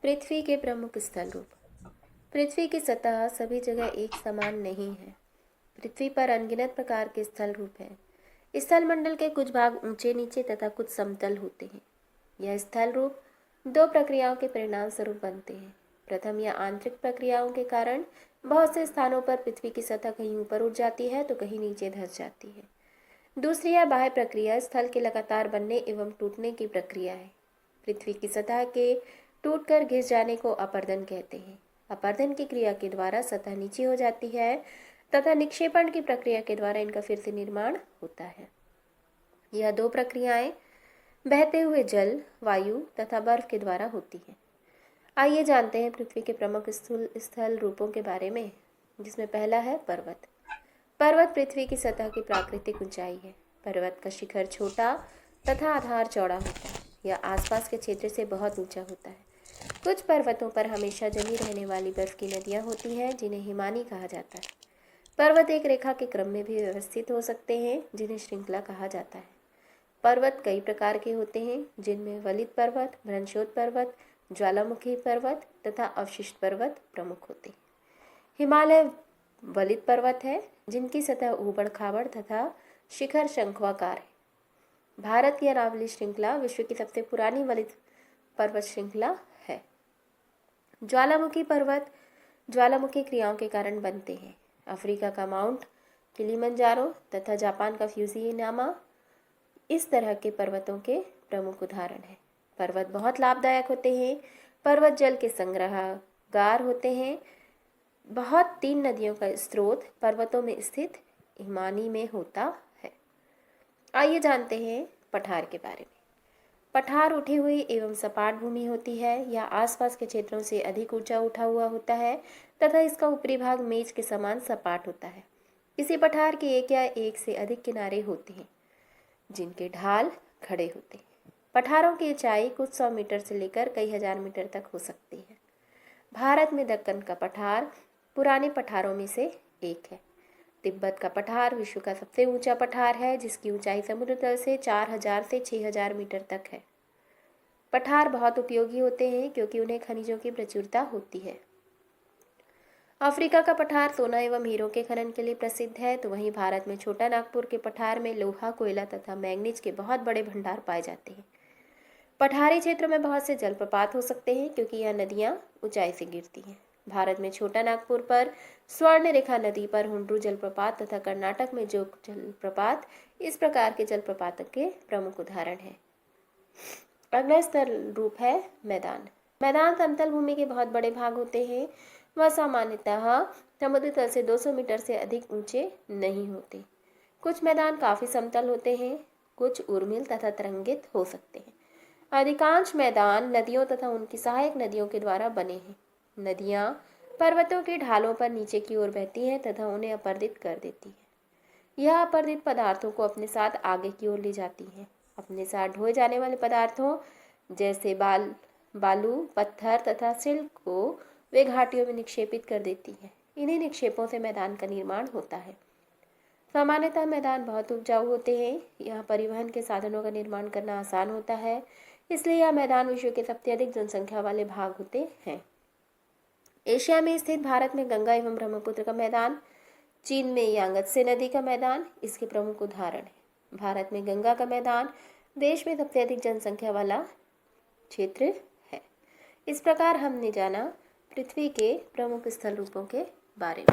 पृथ्वी के प्रमुख स्थल रूप। पृथ्वी की सतह सभी जगह एक समान नहीं है। पृथ्वी पर अनगिनत प्रकार के स्थल रूप हैं। स्थल मंडल के कुछ भाग ऊंचे नीचे तथा कुछ समतल होते हैं। यह स्थल रूप दो प्रक्रियाओं के परिणाम स्वरूप बनते हैं। प्रथम, या आंतरिक प्रक्रियाओं के कारण बहुत से स्थानों पर पृथ्वी की सतह कहीं ऊपर उठ जाती है तो कहीं नीचे धंस जाती है। दूसरी, या बाह्य प्रक्रिया स्थल के लगातार बनने एवं टूटने की प्रक्रिया है। पृथ्वी की सतह के टूटकर घिस जाने को अपर्दन कहते हैं। अपर्दन की क्रिया के द्वारा सतह नीचे हो जाती है तथा निक्षेपण की प्रक्रिया के द्वारा इनका फिर से निर्माण होता है। यह दो प्रक्रियाएं बहते हुए जल, वायु तथा बर्फ के द्वारा होती हैं। आइए जानते हैं पृथ्वी के प्रमुख स्थल रूपों के बारे में, जिसमें पहला है पर्वत। पर्वत पृथ्वी की सतह की प्राकृतिक ऊंचाई है। पर्वत का शिखर छोटा तथा आधार चौड़ा होता है। यह आसपास के क्षेत्र से बहुत ऊंचा होता है। कुछ पर्वतों पर हमेशा जमी रहने वाली बर्फ की नदियां होती हैं, जिन्हें हिमानी कहा जाता है। पर्वत एक रेखा के क्रम में भी व्यवस्थित हो सकते हैं, जिन्हें श्रृंखला कहा जाता है। पर्वत कई प्रकार के होते हैं, जिनमें वलित पर्वत, भ्रंशोत पर्वत, ज्वालामुखी पर्वत तथा अवशिष्ट पर्वत प्रमुख होते हैं। हिमालय वलित पर्वत है, जिनकी सतह ऊबड़ खाबड़ तथा शिखर शंक्वाकार है। भारत की अरावली श्रृंखला विश्व की सबसे पुरानी वलित पर्वत श्रृंखला है। ज्वालामुखी पर्वत ज्वालामुखी क्रियाओं के कारण बनते हैं। अफ्रीका का माउंट किलिमंजारो तथा जापान का फ्यूजियामा इस तरह के पर्वतों के प्रमुख उदाहरण हैं। पर्वत बहुत लाभदायक होते हैं। पर्वत जल के संग्रहगार होते हैं। बहुत 3 नदियों का स्रोत पर्वतों में स्थित हिमानी में होता है। आइए जानते हैं पठार के बारे में। पठार उठी हुई एवं सपाट भूमि होती है। यह आसपास के क्षेत्रों से अधिक ऊंचा उठा हुआ होता है तथा इसका ऊपरी भाग मेज के समान सपाट होता है। किसी पठार के एक या एक से अधिक किनारे होते हैं, जिनके ढाल खड़े होते हैं। पठारों की ऊंचाई कुछ 100 मीटर से लेकर कई हजार मीटर तक हो सकती है। भारत में दक्कन का पठार पुराने पठारों में से एक है। तिब्बत का पठार विश्व का सबसे ऊंचा पठार है, जिसकी ऊंचाई समुद्र तल से 4000 से 6000 मीटर तक है। पठार बहुत उपयोगी होते हैं क्योंकि उन्हें खनिजों की प्रचुरता होती है। अफ्रीका का पठार सोना एवं हीरों के खनन के लिए प्रसिद्ध है, तो वहीं भारत में छोटा नागपुर के पठार में लोहा, कोयला तथा मैंगनीज के बहुत बड़े भंडार पाए जाते हैं। पठारी क्षेत्रों में बहुत से जलप्रपात हो सकते हैं क्योंकि यह नदियां ऊंचाई से गिरती हैं। भारत में छोटा नागपुर पर स्वर्ण रेखा नदी पर हुंड्रू जलप्रपात तथा कर्नाटक में जोग जलप्रपात इस प्रकार के जलप्रपातों के प्रमुख उदाहरण हैं। अगला स्थल रूप है मैदान। मैदान समतल भूमि के बहुत बड़े भाग होते हैं। वह सामान्यतः समुद्र तल से 200 मीटर से अधिक ऊंचे नहीं होते। कुछ मैदान काफी समतल होते हैं, कुछ उर्मिल तथा तरंगित हो सकते हैं। अधिकांश मैदान नदियों तथा उनकी सहायक नदियों के द्वारा बने हैं। नदियां पर्वतों की ढालों पर नीचे की ओर बहती हैं तथा उन्हें अपर्दित कर देती है। यह अपर्दित पदार्थों को अपने साथ आगे की ओर ले जाती हैं। अपने साथ ढोए जाने वाले पदार्थों जैसे बालू, पत्थर तथा सिल्क को वे घाटियों में निक्षेपित कर देती है। इन्हीं निक्षेपों से मैदान का निर्माण होता है। सामान्यतः मैदान बहुत उपजाऊ होते हैं। यहाँ परिवहन के साधनों का निर्माण करना आसान होता है, इसलिए यह मैदान विश्व के सबसे अधिक जनसंख्या वाले भाग होते हैं। एशिया में स्थित भारत में गंगा एवं ब्रह्मपुत्र का मैदान, चीन में यांगत्से नदी का मैदान इसके प्रमुख उदाहरण है। भारत में गंगा का मैदान देश में सबसे अधिक जनसंख्या वाला क्षेत्र है। इस प्रकार हमने जाना पृथ्वी के प्रमुख स्थल रूपों के बारे में।